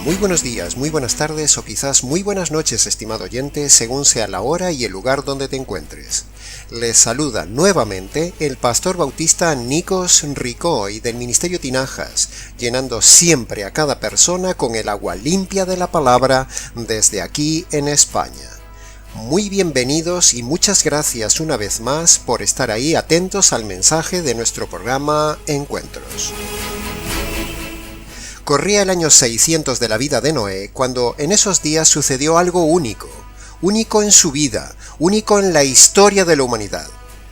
Muy buenos días, muy buenas tardes o quizás muy buenas noches, estimado oyente, según sea la hora y el lugar donde te encuentres. Les saluda nuevamente el pastor bautista Nikos Ricoy del Ministerio Tinajas, llenando siempre a cada persona con el agua limpia de la palabra desde aquí en España. Muy bienvenidos y muchas gracias una vez más por estar ahí atentos al mensaje de nuestro programa Encuentros. Corría el año 600 de la vida de Noé cuando en esos días sucedió algo único en su vida, único en la historia de la humanidad.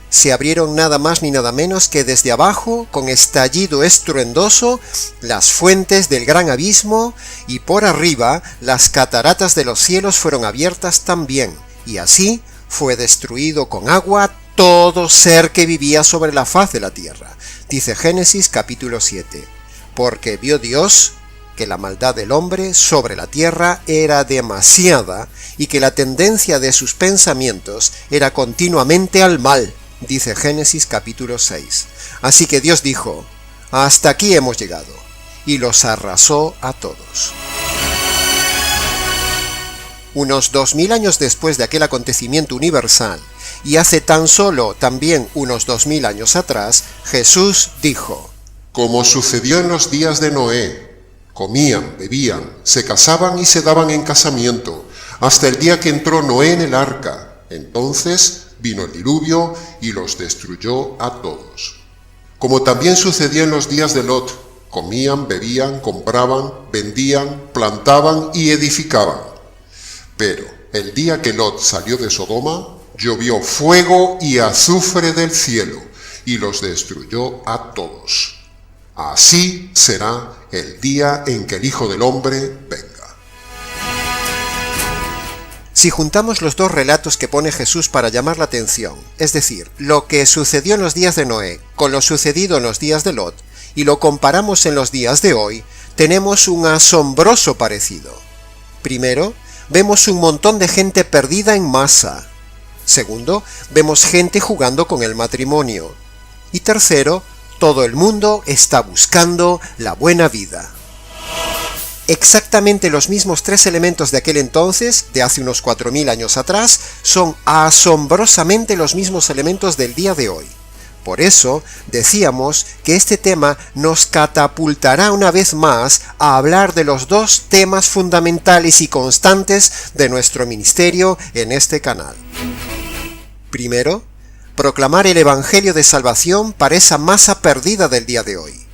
Se abrieron nada más ni nada menos que desde abajo, con estallido estruendoso, las fuentes del gran abismo y por arriba las cataratas de los cielos fueron abiertas también, y así fue destruido con agua todo ser que vivía sobre la faz de la tierra, dice Génesis capítulo 7. Porque vio Dios que la maldad del hombre sobre la tierra era demasiada y que la tendencia de sus pensamientos era continuamente al mal, dice Génesis capítulo 6. Así que Dios dijo, hasta aquí hemos llegado, y los arrasó a todos. Unos 2000 años después de aquel acontecimiento universal, y hace tan solo también unos 2000 años atrás, Jesús dijo, como sucedió en los días de Noé, comían, bebían, se casaban y se daban en casamiento, hasta el día que entró Noé en el arca. Entonces vino el diluvio y los destruyó a todos. Como también sucedió en los días de Lot, comían, bebían, compraban, vendían, plantaban y edificaban. Pero el día que Lot salió de Sodoma, llovió fuego y azufre del cielo, y los destruyó a todos. Así será el día en que el Hijo del Hombre venga. Si juntamos los dos relatos que pone Jesús para llamar la atención, es decir, lo que sucedió en los días de Noé con lo sucedido en los días de Lot, y lo comparamos en los días de hoy, tenemos un asombroso parecido. Primero, vemos un montón de gente perdida en masa. Segundo, vemos gente jugando con el matrimonio. Y tercero, todo el mundo está buscando la buena vida. Exactamente los mismos tres elementos de aquel entonces, de hace unos 4000 años atrás, son asombrosamente los mismos elementos del día de hoy. Por eso, decíamos que este tema nos catapultará una vez más a hablar de los dos temas fundamentales y constantes de nuestro ministerio en este canal. Primero, proclamar el Evangelio de salvación para esa masa perdida del día de hoy.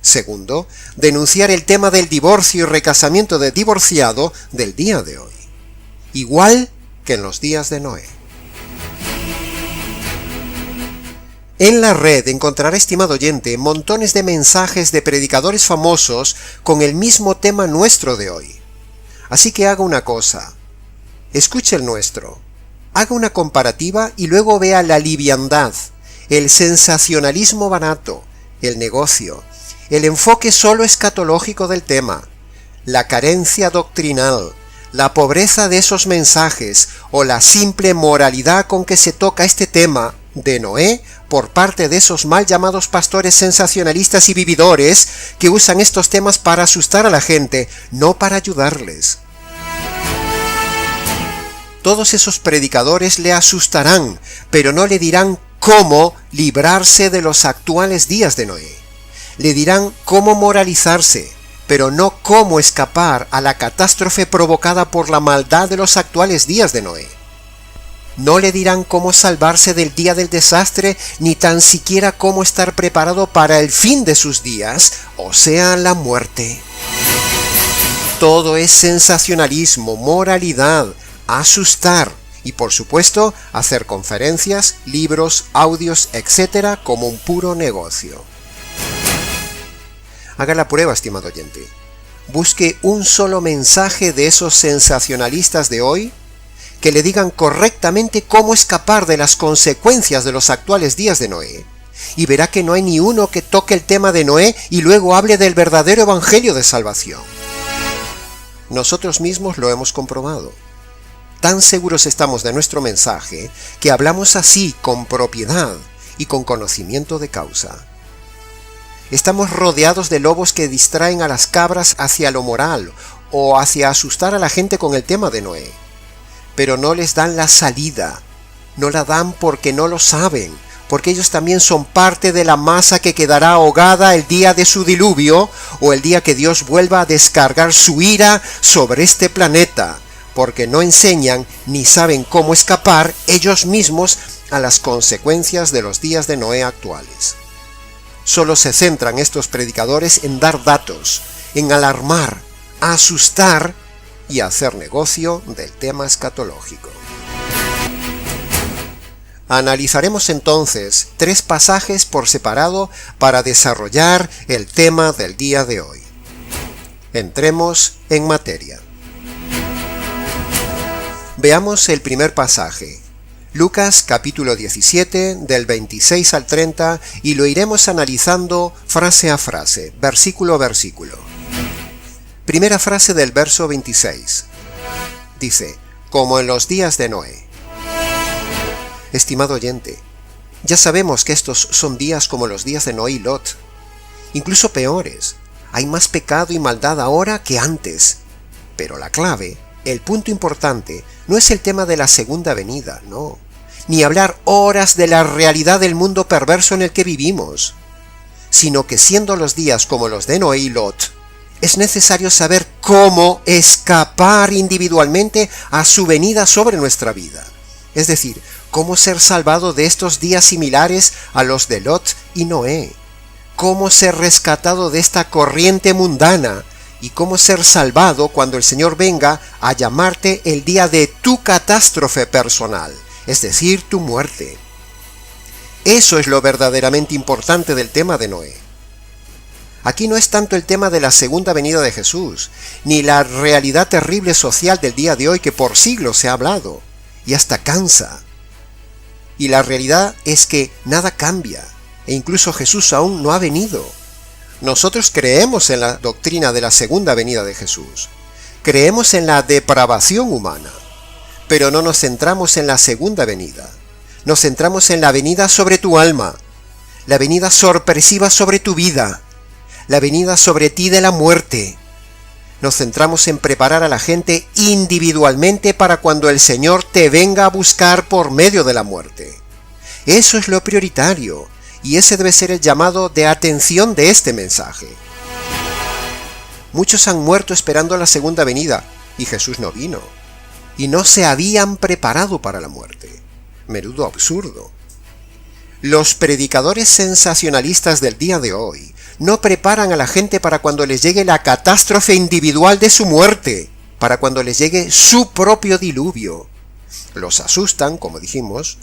Segundo, denunciar el tema del divorcio y recasamiento de divorciado del día de hoy, igual que en los días de Noé. En la red encontrará, estimado oyente, montones de mensajes de predicadores famosos con el mismo tema nuestro de hoy. Así que haga una cosa, escuche el nuestro. Haga una comparativa y luego vea la liviandad, el sensacionalismo barato, el negocio, el enfoque solo escatológico del tema, la carencia doctrinal, la pobreza de esos mensajes o la simple moralidad con que se toca este tema de Noé por parte de esos mal llamados pastores sensacionalistas y vividores que usan estos temas para asustar a la gente, no para ayudarles. Todos esos predicadores le asustarán, pero no le dirán cómo librarse de los actuales días de Noé. Le dirán cómo moralizarse, pero no cómo escapar a la catástrofe provocada por la maldad de los actuales días de Noé. No le dirán cómo salvarse del día del desastre, ni tan siquiera cómo estar preparado para el fin de sus días, o sea, la muerte. Todo es sensacionalismo, moralidad, asustar y por supuesto hacer conferencias, libros, audios, etc. como un puro negocio. Haga la prueba, estimado oyente. Busque un solo mensaje de esos sensacionalistas de hoy que le digan correctamente cómo escapar de las consecuencias de los actuales días de Noé, y verá que no hay ni uno que toque el tema de Noé y luego hable del verdadero evangelio de salvación. Nosotros mismos lo hemos comprobado. Tan seguros estamos de nuestro mensaje que hablamos así con propiedad y con conocimiento de causa. Estamos rodeados de lobos que distraen a las cabras hacia lo moral o hacia asustar a la gente con el tema de Noé. Pero no les dan la salida, no la dan porque no lo saben, porque ellos también son parte de la masa que quedará ahogada el día de su diluvio o el día que Dios vuelva a descargar su ira sobre este planeta, porque no enseñan ni saben cómo escapar ellos mismos a las consecuencias de los días de Noé actuales. Solo se centran estos predicadores en dar datos, en alarmar, asustar y hacer negocio del tema escatológico. Analizaremos entonces 3 pasajes por separado para desarrollar el tema del día de hoy. Entremos en materia. Veamos el primer pasaje, Lucas capítulo 17, del 26 al 30, y lo iremos analizando frase a frase, versículo a versículo. Primera frase del verso 26. Dice, como en los días de Noé. Estimado oyente, ya sabemos que estos son días como los días de Noé y Lot, incluso peores. Hay más pecado y maldad ahora que antes. Pero la clave, el punto importante, no es el tema de la segunda venida, no, ni hablar horas de la realidad del mundo perverso en el que vivimos, sino que siendo los días como los de Noé y Lot, es necesario saber cómo escapar individualmente a su venida sobre nuestra vida. Es decir, cómo ser salvado de estos días similares a los de Lot y Noé, cómo ser rescatado de esta corriente mundana y cómo ser salvado cuando el Señor venga a llamarte el día de tu catástrofe personal, es decir, tu muerte. Eso es lo verdaderamente importante del tema de Noé. Aquí no es tanto el tema de la segunda venida de Jesús, ni la realidad terrible social del día de hoy que por siglos se ha hablado, y hasta cansa. Y la realidad es que nada cambia, e incluso Jesús aún no ha venido. Nosotros creemos en la doctrina de la segunda venida de Jesús. Creemos en la depravación humana, pero no nos centramos en la segunda venida. Nos centramos en la venida sobre tu alma, la venida sorpresiva sobre tu vida, la venida sobre ti de la muerte. Nos centramos en preparar a la gente individualmente para cuando el Señor te venga a buscar por medio de la muerte. Eso es lo prioritario, y ese debe ser el llamado de atención de este mensaje. Muchos han muerto esperando la segunda venida, y Jesús no vino, y no se habían preparado para la muerte. Menudo absurdo. Los predicadores sensacionalistas del día de hoy no preparan a la gente para cuando les llegue la catástrofe individual de su muerte, para cuando les llegue su propio diluvio. Los asustan, como dijimos,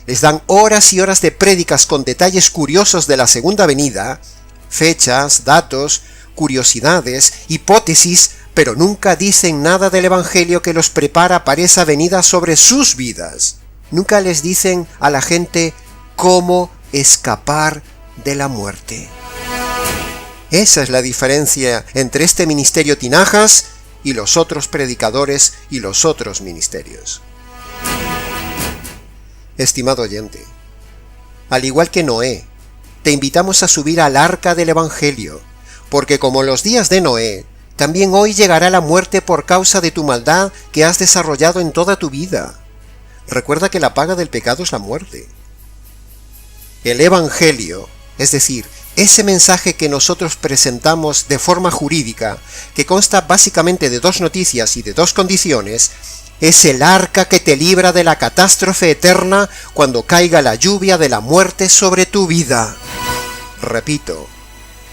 les dan horas y horas de prédicas con detalles curiosos de la segunda venida, fechas, datos, curiosidades, hipótesis, pero nunca dicen nada del Evangelio que los prepara para esa venida sobre sus vidas. Nunca les dicen a la gente cómo escapar de la muerte. Esa es la diferencia entre este ministerio Tinajas y los otros predicadores y los otros ministerios. Estimado oyente, al igual que Noé, te invitamos a subir al arca del Evangelio, porque como los días de Noé, también hoy llegará la muerte por causa de tu maldad que has desarrollado en toda tu vida. Recuerda que la paga del pecado es la muerte. El Evangelio, es decir, ese mensaje que nosotros presentamos de forma jurídica, que consta básicamente de 2 noticias y de 2 condiciones, es el arca que te libra de la catástrofe eterna cuando caiga la lluvia de la muerte sobre tu vida. Repito,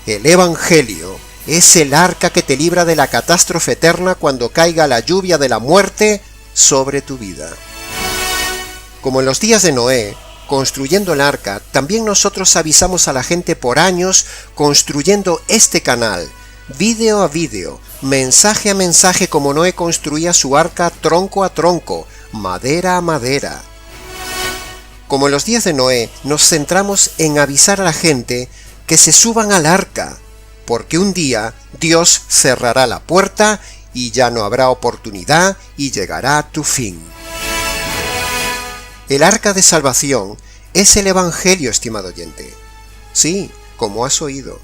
el Evangelio es el arca que te libra de la catástrofe eterna cuando caiga la lluvia de la muerte sobre tu vida. Como en los días de Noé, construyendo el arca, también nosotros avisamos a la gente por años construyendo este canal, vídeo a vídeo, mensaje a mensaje, como Noé construía su arca tronco a tronco, madera a madera. Como en los días de Noé, nos centramos en avisar a la gente que se suban al arca, porque un día Dios cerrará la puerta y ya no habrá oportunidad y llegará a tu fin. El arca de salvación es el Evangelio, estimado oyente. Sí, como has oído.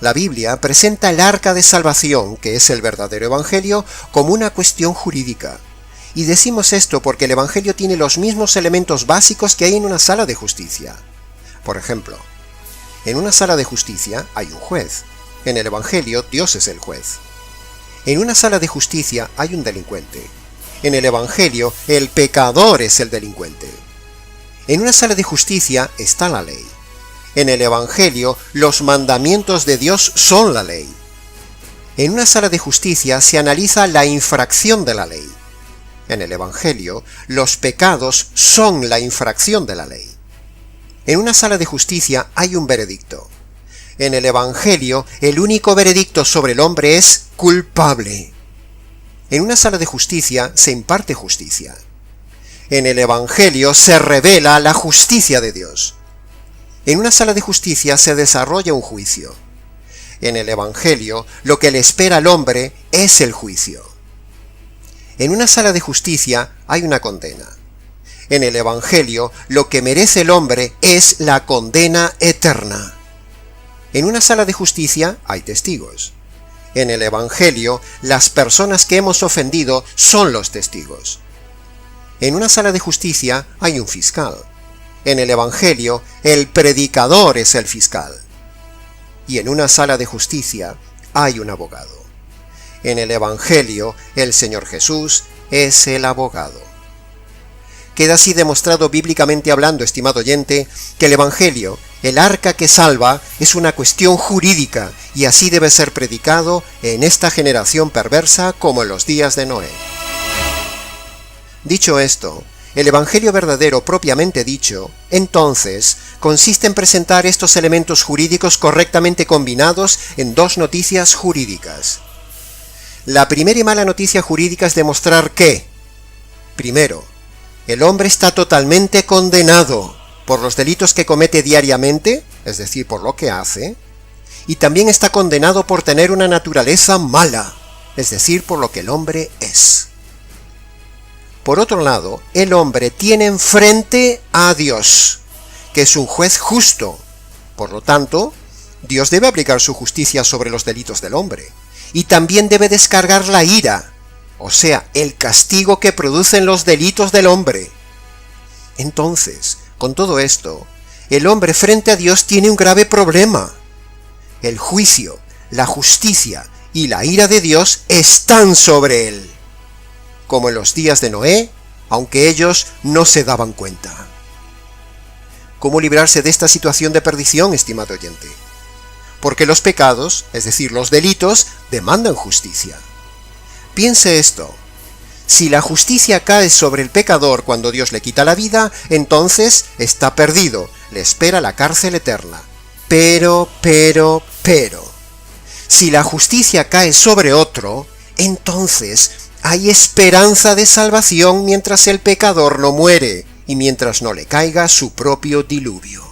La Biblia presenta el arca de salvación, que es el verdadero Evangelio, como una cuestión jurídica. Y decimos esto porque el Evangelio tiene los mismos elementos básicos que hay en una sala de justicia. Por ejemplo, en una sala de justicia hay un juez. En el Evangelio, Dios es el juez. En una sala de justicia hay un delincuente. En el Evangelio, el pecador es el delincuente. En una sala de justicia está la ley. En el Evangelio, los mandamientos de Dios son la ley. En una sala de justicia se analiza la infracción de la ley. En el Evangelio, los pecados son la infracción de la ley. En una sala de justicia hay un veredicto. En el Evangelio, el único veredicto sobre el hombre es culpable. En una sala de justicia se imparte justicia. En el Evangelio se revela la justicia de Dios. En una sala de justicia se desarrolla un juicio. En el Evangelio, lo que le espera al hombre es el juicio. En una sala de justicia hay una condena. En el Evangelio, lo que merece el hombre es la condena eterna. En una sala de justicia hay testigos. En el Evangelio, las personas que hemos ofendido son los testigos. En una sala de justicia hay un fiscal. En el Evangelio, el predicador es el fiscal. Y en una sala de justicia hay un abogado. En el Evangelio, el Señor Jesús es el abogado. Queda así demostrado bíblicamente hablando, estimado oyente, que el Evangelio, el arca que salva, es una cuestión jurídica y así debe ser predicado en esta generación perversa como en los días de Noé. Dicho esto, el Evangelio verdadero propiamente dicho, entonces, consiste en presentar estos elementos jurídicos correctamente combinados en dos noticias jurídicas. La primera y mala noticia jurídica es demostrar que, primero, el hombre está totalmente condenado por los delitos que comete diariamente, es decir, por lo que hace, y también está condenado por tener una naturaleza mala, es decir, por lo que el hombre es. Por otro lado, el hombre tiene enfrente a Dios, que es un juez justo. Por lo tanto, Dios debe aplicar su justicia sobre los delitos del hombre, y también debe descargar la ira, o sea, el castigo que producen los delitos del hombre. Entonces, con todo esto, el hombre frente a Dios tiene un grave problema. El juicio, la justicia y la ira de Dios están sobre él, como en los días de Noé, aunque ellos no se daban cuenta. ¿Cómo librarse de esta situación de perdición, estimado oyente? Porque los pecados, es decir, los delitos, demandan justicia. Piense esto. Si la justicia cae sobre el pecador cuando Dios le quita la vida, entonces está perdido, le espera la cárcel eterna. Pero, si la justicia cae sobre otro, entonces hay esperanza de salvación mientras el pecador no muere y mientras no le caiga su propio diluvio.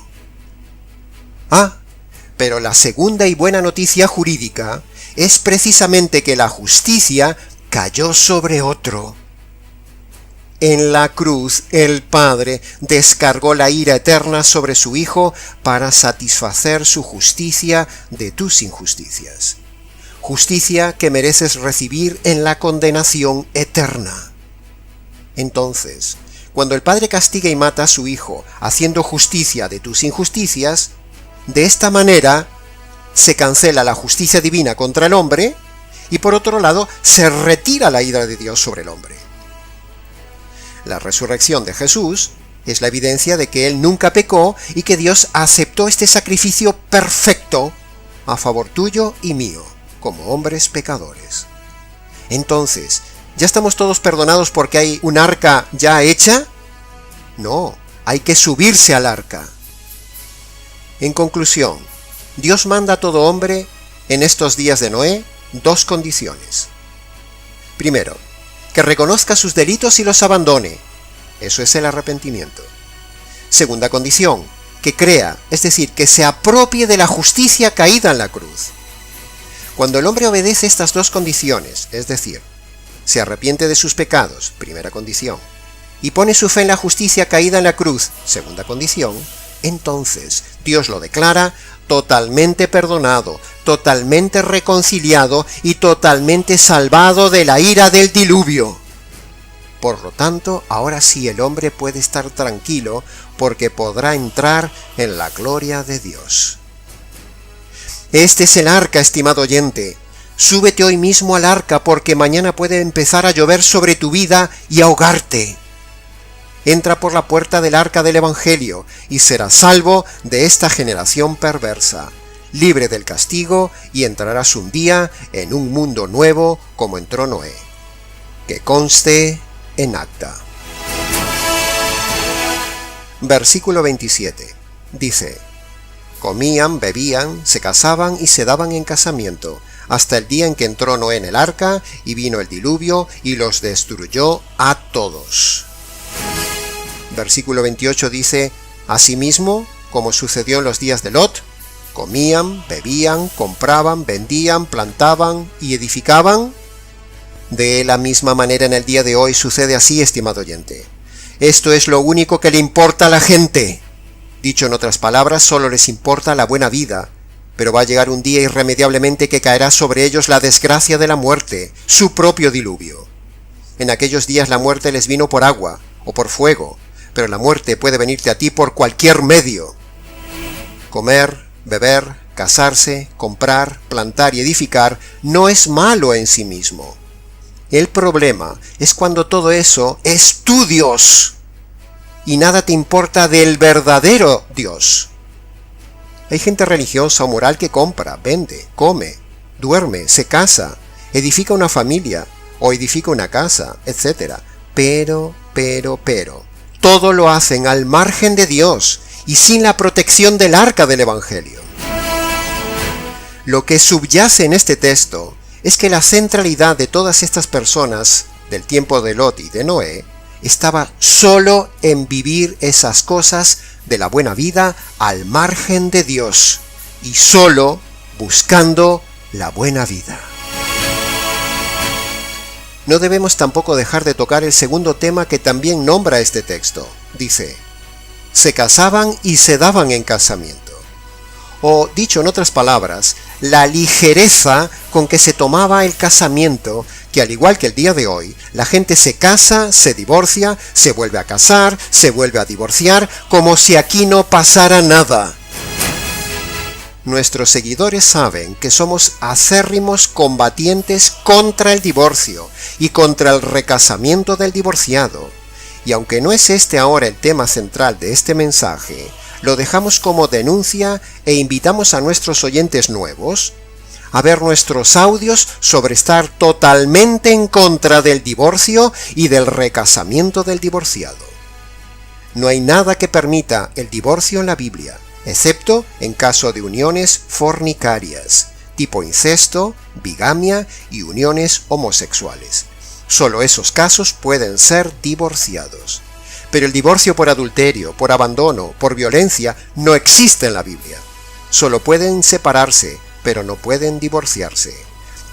Pero la segunda y buena noticia jurídica es precisamente que la justicia cayó sobre otro. En la cruz, el Padre descargó la ira eterna sobre su Hijo para satisfacer su justicia de tus injusticias. Justicia que mereces recibir en la condenación eterna. Entonces, cuando el Padre castiga y mata a su Hijo, haciendo justicia de tus injusticias, de esta manera se cancela la justicia divina contra el hombre, y por otro lado, se retira la ira de Dios sobre el hombre. La resurrección de Jesús es la evidencia de que Él nunca pecó y que Dios aceptó este sacrificio perfecto a favor tuyo y mío, como hombres pecadores. Entonces, ¿ya estamos todos perdonados porque hay un arca ya hecha? No, hay que subirse al arca. En conclusión, Dios manda a todo hombre, en estos días de Noé, dos condiciones. Primero, que reconozca sus delitos y los abandone. Eso es el arrepentimiento. Segunda condición, que crea, es decir, que se apropie de la justicia caída en la cruz. Cuando el hombre obedece estas dos condiciones, es decir, se arrepiente de sus pecados, primera condición, y pone su fe en la justicia caída en la cruz, segunda condición, entonces Dios lo declara totalmente perdonado, totalmente reconciliado y totalmente salvado de la ira del diluvio. Por lo tanto, ahora sí el hombre puede estar tranquilo porque podrá entrar en la gloria de Dios. Este es el arca, estimado oyente. Súbete hoy mismo al arca porque mañana puede empezar a llover sobre tu vida y ahogarte. Entra por la puerta del arca del Evangelio y serás salvo de esta generación perversa, libre del castigo, y entrarás un día en un mundo nuevo como entró Noé. Que conste en acta. Versículo 27. Dice: comían, bebían, se casaban y se daban en casamiento, hasta el día en que entró Noé en el arca, y vino el diluvio y los destruyó a todos. Versículo 28 dice: asimismo, como sucedió en los días de Lot, comían, bebían, compraban, vendían, plantaban y edificaban. De la misma manera en el día de hoy sucede así, estimado oyente. Esto es lo único que le importa a la gente. Dicho en otras palabras, solo les importa la buena vida, pero va a llegar un día irremediablemente que caerá sobre ellos la desgracia de la muerte, su propio diluvio. En aquellos días la muerte les vino por agua o por fuego, pero la muerte puede venirte a ti por cualquier medio. Comer, beber, casarse, comprar, plantar y edificar no es malo en sí mismo. El problema es cuando todo eso es tu Dios y nada te importa del verdadero Dios. Hay gente religiosa o moral que compra, vende, come, duerme, se casa, edifica una familia o edifica una casa, etc. Pero, todo lo hacen al margen de Dios y sin la protección del arca del Evangelio. Lo que subyace en este texto es que la centralidad de todas estas personas del tiempo de Lot y de Noé estaba solo en vivir esas cosas de la buena vida al margen de Dios y solo buscando la buena vida. No debemos tampoco dejar de tocar el segundo tema que también nombra este texto. Dice: se casaban y se daban en casamiento. O, dicho en otras palabras, la ligereza con que se tomaba el casamiento, que al igual que el día de hoy, la gente se casa, se divorcia, se vuelve a casar, se vuelve a divorciar, como si aquí no pasara nada. Nuestros seguidores saben que somos acérrimos combatientes contra el divorcio y contra el recasamiento del divorciado. Y aunque no es este ahora el tema central de este mensaje, lo dejamos como denuncia e invitamos a nuestros oyentes nuevos a ver nuestros audios sobre estar totalmente en contra del divorcio y del recasamiento del divorciado. No hay nada que permita el divorcio en la Biblia, excepto en caso de uniones fornicarias, tipo incesto, bigamia y uniones homosexuales. Solo esos casos pueden ser divorciados. Pero el divorcio por adulterio, por abandono, por violencia, no existe en la Biblia. Solo pueden separarse, pero no pueden divorciarse.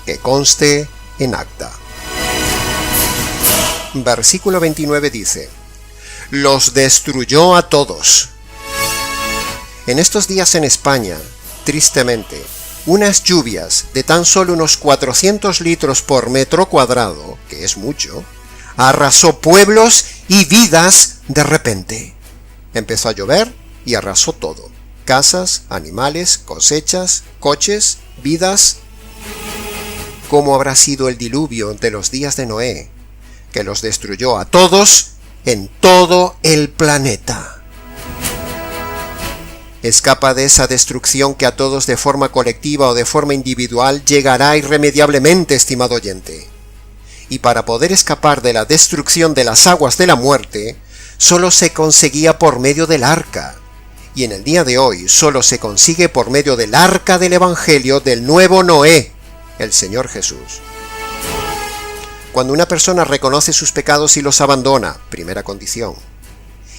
Que conste en acta. Versículo 29 dice: los destruyó a todos. En estos días en España, tristemente, unas lluvias de tan solo unos 400 litros por metro cuadrado, que es mucho, arrasó pueblos y vidas de repente. Empezó a llover y arrasó todo: casas, animales, cosechas, coches, vidas. ¿Cómo habrá sido el diluvio de los días de Noé, que los destruyó a todos en todo el planeta? Escapa de esa destrucción que a todos de forma colectiva o de forma individual llegará irremediablemente, estimado oyente. Y para poder escapar de la destrucción de las aguas de la muerte, solo se conseguía por medio del arca. Y en el día de hoy solo se consigue por medio del arca del Evangelio del nuevo Noé, el Señor Jesús. Cuando una persona reconoce sus pecados y los abandona, primera condición.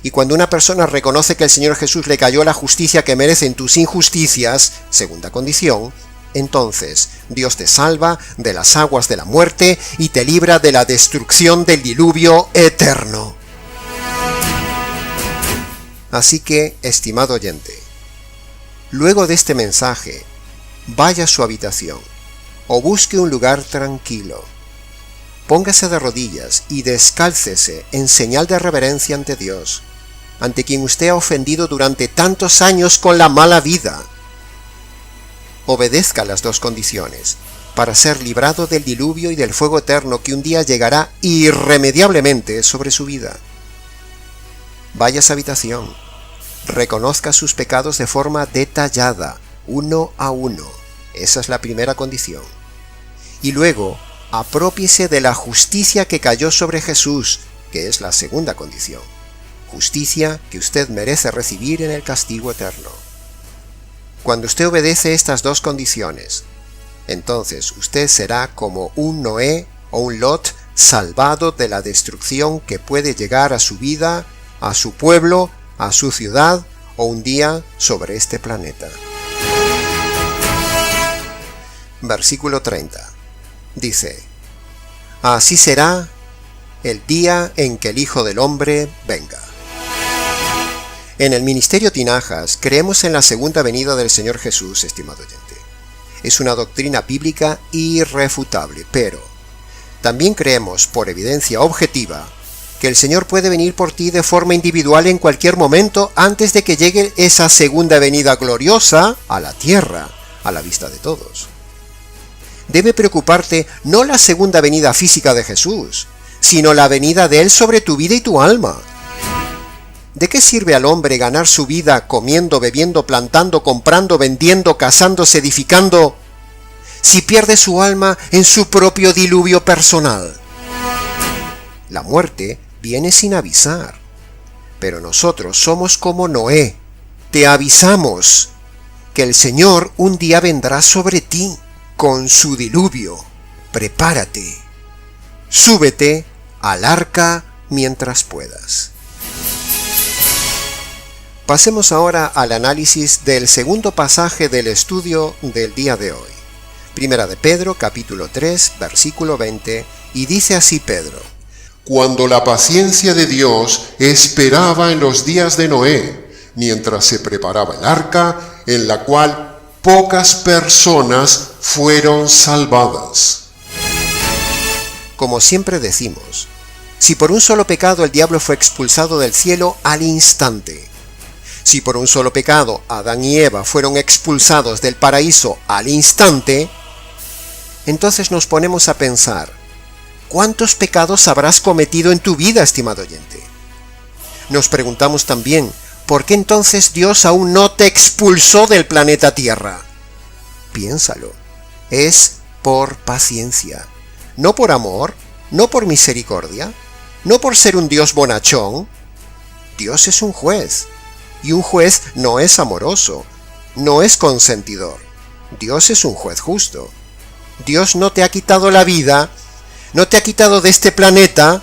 Y cuando una persona reconoce que el Señor Jesús le cayó la justicia que merecen tus injusticias, segunda condición, entonces Dios te salva de las aguas de la muerte y te libra de la destrucción del diluvio eterno. Así que, estimado oyente, luego de este mensaje, vaya a su habitación o busque un lugar tranquilo. Póngase de rodillas y descálcese en señal de reverencia ante Dios, ante quien usted ha ofendido durante tantos años con la mala vida. Obedezca las dos condiciones para ser librado del diluvio y del fuego eterno que un día llegará irremediablemente sobre su vida. Vaya a su habitación, reconozca sus pecados de forma detallada, uno a uno. Esa es la primera condición. Y luego, aprópiese de la justicia que cayó sobre Jesús, que es la segunda condición. Justicia que usted merece recibir en el castigo eterno. Cuando usted obedece estas dos condiciones, entonces usted será como un Noé o un Lot salvado de la destrucción que puede llegar a su vida, a su pueblo, a su ciudad o un día sobre este planeta. Versículo 30. Dice: así será el día en que el Hijo del Hombre venga. En el Ministerio Tinajas creemos en la segunda venida del Señor Jesús, estimado oyente. Es una doctrina bíblica irrefutable, pero también creemos, por evidencia objetiva, que el Señor puede venir por ti de forma individual en cualquier momento antes de que llegue esa segunda venida gloriosa a la tierra, a la vista de todos. Debe preocuparte no la segunda venida física de Jesús, sino la venida de Él sobre tu vida y tu alma. ¿De qué sirve al hombre ganar su vida comiendo, bebiendo, plantando, comprando, vendiendo, casándose, edificando, si pierde su alma en su propio diluvio personal? La muerte viene sin avisar, pero nosotros somos como Noé. Te avisamos que el Señor un día vendrá sobre ti con su diluvio. Prepárate. Súbete al arca mientras puedas. Pasemos ahora al análisis del segundo pasaje del estudio del día de hoy. Primera de Pedro, capítulo 3, versículo 20, y dice así Pedro: cuando la paciencia de Dios esperaba en los días de Noé, mientras se preparaba el arca, en la cual pocas personas fueron salvadas. Como siempre decimos, si por un solo pecado el diablo fue expulsado del cielo al instante, si por un solo pecado Adán y Eva fueron expulsados del paraíso al instante, entonces nos ponemos a pensar, ¿cuántos pecados habrás cometido en tu vida, estimado oyente? Nos preguntamos también, ¿por qué entonces Dios aún no te expulsó del planeta Tierra? Piénsalo, es por paciencia, no por amor, no por misericordia, no por ser un Dios bonachón. Dios es un juez, y un juez no es amoroso, no es consentidor. Dios es un juez justo. Dios no te ha quitado la vida, no te ha quitado de este planeta,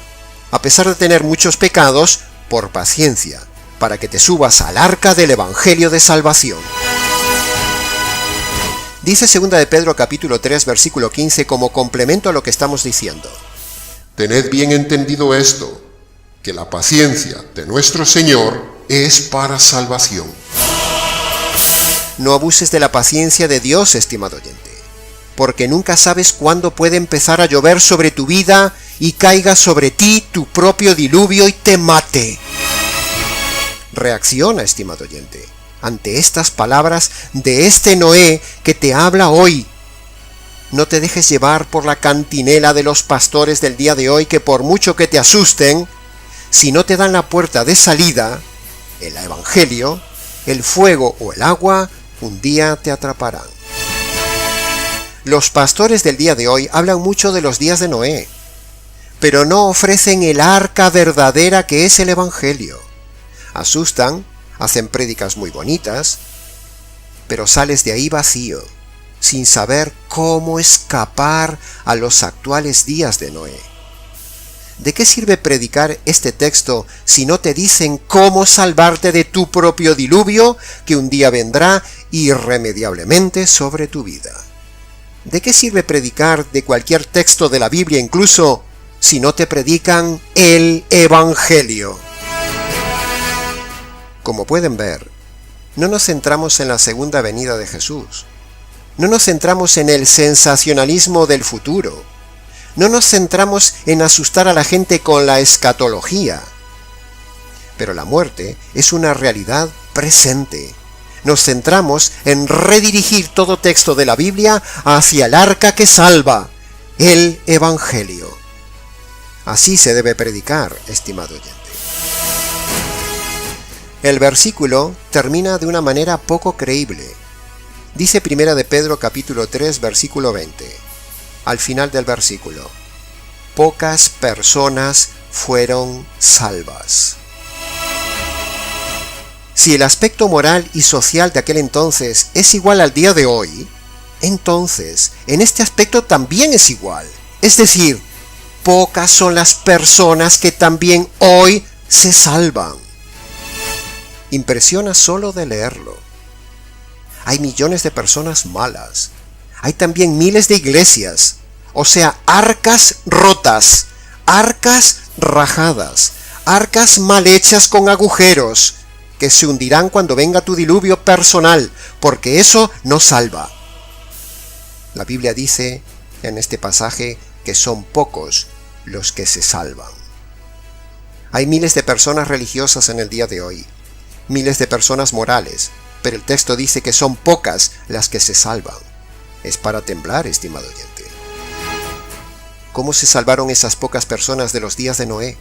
a pesar de tener muchos pecados, por paciencia, para que te subas al arca del Evangelio de Salvación. Dice 2 de Pedro capítulo 3 versículo 15 como complemento a lo que estamos diciendo: tened bien entendido esto, que la paciencia de nuestro Señor es para salvación. No abuses de la paciencia de Dios, estimado oyente, porque nunca sabes cuándo puede empezar a llover sobre tu vida y caiga sobre ti tu propio diluvio y te mate. Reacciona, estimado oyente, ante estas palabras de este Noé que te habla hoy. No te dejes llevar por la cantinela de los pastores del día de hoy que por mucho que te asusten, si no te dan la puerta de salida, el Evangelio, el fuego o el agua, un día te atraparán. Los pastores del día de hoy hablan mucho de los días de Noé, pero no ofrecen el arca verdadera que es el Evangelio. Asustan, hacen prédicas muy bonitas, pero sales de ahí vacío, sin saber cómo escapar a los actuales días de Noé. ¿De qué sirve predicar este texto si no te dicen cómo salvarte de tu propio diluvio que un día vendrá irremediablemente sobre tu vida? ¿De qué sirve predicar de cualquier texto de la Biblia incluso si no te predican el Evangelio? Como pueden ver, no nos centramos en la segunda venida de Jesús. No nos centramos en el sensacionalismo del futuro. No nos centramos en asustar a la gente con la escatología. Pero la muerte es una realidad presente. Nos centramos en redirigir todo texto de la Biblia hacia el arca que salva, el Evangelio. Así se debe predicar, estimado oyente. El versículo termina de una manera poco creíble. Dice 1 de Pedro capítulo 3 versículo 20, al final del versículo: pocas personas fueron salvas. Si el aspecto moral y social de aquel entonces es igual al día de hoy, entonces en este aspecto también es igual. Es decir, pocas son las personas que también hoy se salvan. Impresiona solo de leerlo. Hay millones de personas malas. Hay también miles de iglesias, o sea, arcas rotas, arcas rajadas, arcas mal hechas con agujeros, que se hundirán cuando venga tu diluvio personal, porque eso no salva. La Biblia dice en este pasaje que son pocos los que se salvan. Hay miles de personas religiosas en el día de hoy, miles de personas morales, pero el texto dice que son pocas las que se salvan. Es para temblar, estimado oyente. ¿Cómo se salvaron esas pocas personas de los días de Noé?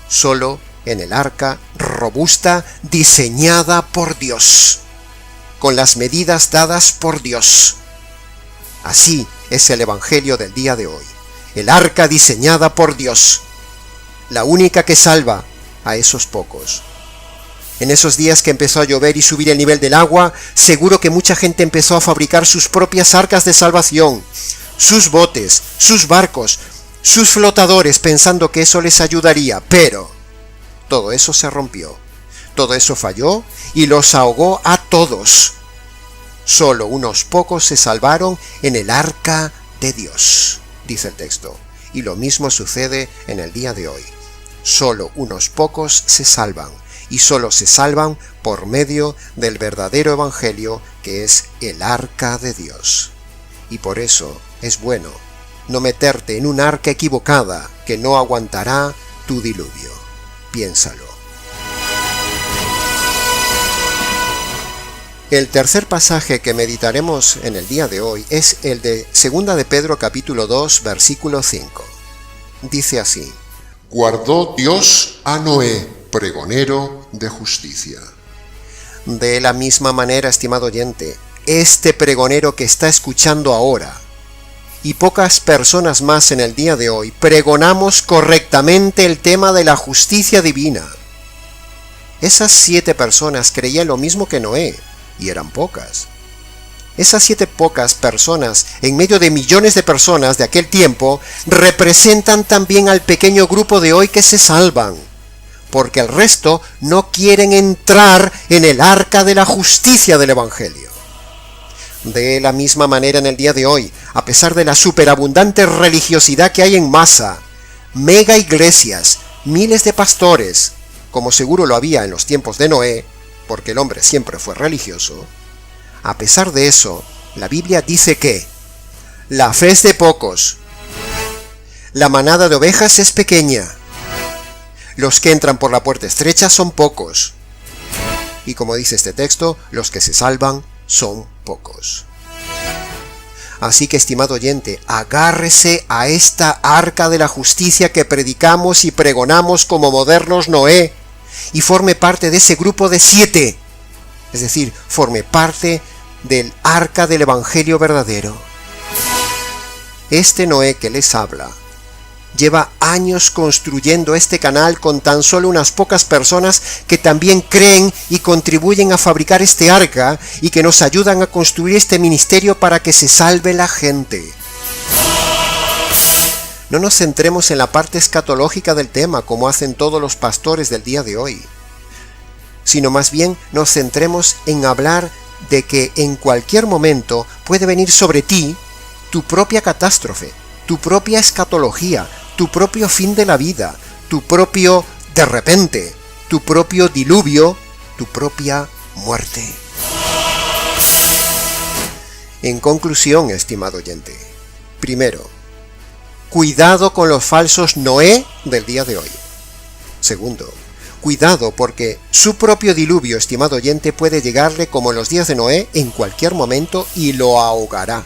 Solo en el arca robusta diseñada por Dios, con las medidas dadas por Dios. Así es el Evangelio del día de hoy. El arca diseñada por Dios, la única que salva a esos pocos. En esos días que empezó a llover y subir el nivel del agua, seguro que mucha gente empezó a fabricar sus propias arcas de salvación, sus botes, sus barcos, sus flotadores, pensando que eso les ayudaría, pero todo eso se rompió, todo eso falló y los ahogó a todos. Solo unos pocos se salvaron en el arca de Dios, dice el texto, y lo mismo sucede en el día de hoy. Solo unos pocos se salvan, y solo se salvan por medio del verdadero Evangelio, que es el arca de Dios. Y por eso es bueno no meterte en un arca equivocada que no aguantará tu diluvio. Piénsalo. El tercer pasaje que meditaremos en el día de hoy es el de 2 de Pedro capítulo 2 versículo 5. Dice así: guardó Dios a Noé, pregonero de justicia. De la misma manera, estimado oyente, este pregonero que está escuchando ahora y pocas personas más en el día de hoy pregonamos correctamente el tema de la justicia divina. Esas 7 personas creían lo mismo que Noé, y eran pocas. Esas 7 pocas personas, en medio de millones de personas de aquel tiempo, representan también al pequeño grupo de hoy que se salvan, porque el resto no quieren entrar en el arca de la justicia del Evangelio. De la misma manera en el día de hoy, a pesar de la superabundante religiosidad que hay en masa, mega iglesias, miles de pastores, como seguro lo había en los tiempos de Noé, porque el hombre siempre fue religioso, a pesar de eso, la Biblia dice que la fe es de pocos, la manada de ovejas es pequeña, los que entran por la puerta estrecha son pocos, y como dice este texto, los que se salvan son pocos. Así que, estimado oyente, agárrese a esta arca de la justicia que predicamos y pregonamos como modernos Noé, y forme parte de ese grupo de 7, es decir, forme parte del arca del Evangelio verdadero. Este Noé que les habla lleva años construyendo este canal con tan solo unas pocas personas que también creen y contribuyen a fabricar este arca y que nos ayudan a construir este ministerio para que se salve la gente. No nos centremos en la parte escatológica del tema como hacen todos los pastores del día de hoy, sino más bien nos centremos en hablar de que en cualquier momento puede venir sobre ti tu propia catástrofe, tu propia escatología, tu propio fin de la vida, tu propio de repente, tu propio diluvio tu propia muerte. En conclusión, estimado oyente, primero, cuidado con los falsos Noé del día de hoy. Segundo, cuidado porque su propio diluvio, estimado oyente, puede llegarle como en los días de Noé en cualquier momento y lo ahogará.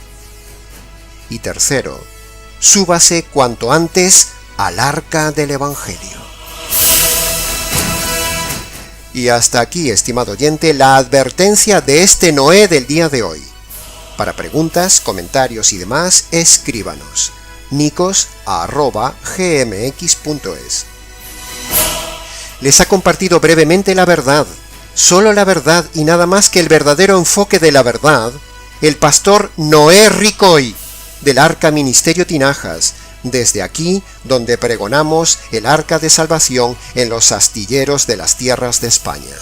Y tercero, súbase cuanto antes al arca del Evangelio. Y hasta aquí, estimado oyente, la advertencia de este Noé del día de hoy. Para preguntas, comentarios y demás, escríbanos nicos@gmx.es. Les ha compartido brevemente la verdad, solo la verdad y nada más que el verdadero enfoque de la verdad, el pastor Noé Ricoy, del Arca Ministerio Tinajas, desde aquí donde pregonamos el Arca de Salvación en los astilleros de las tierras de España.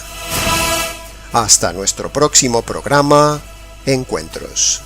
Hasta nuestro próximo programa, Encuentros.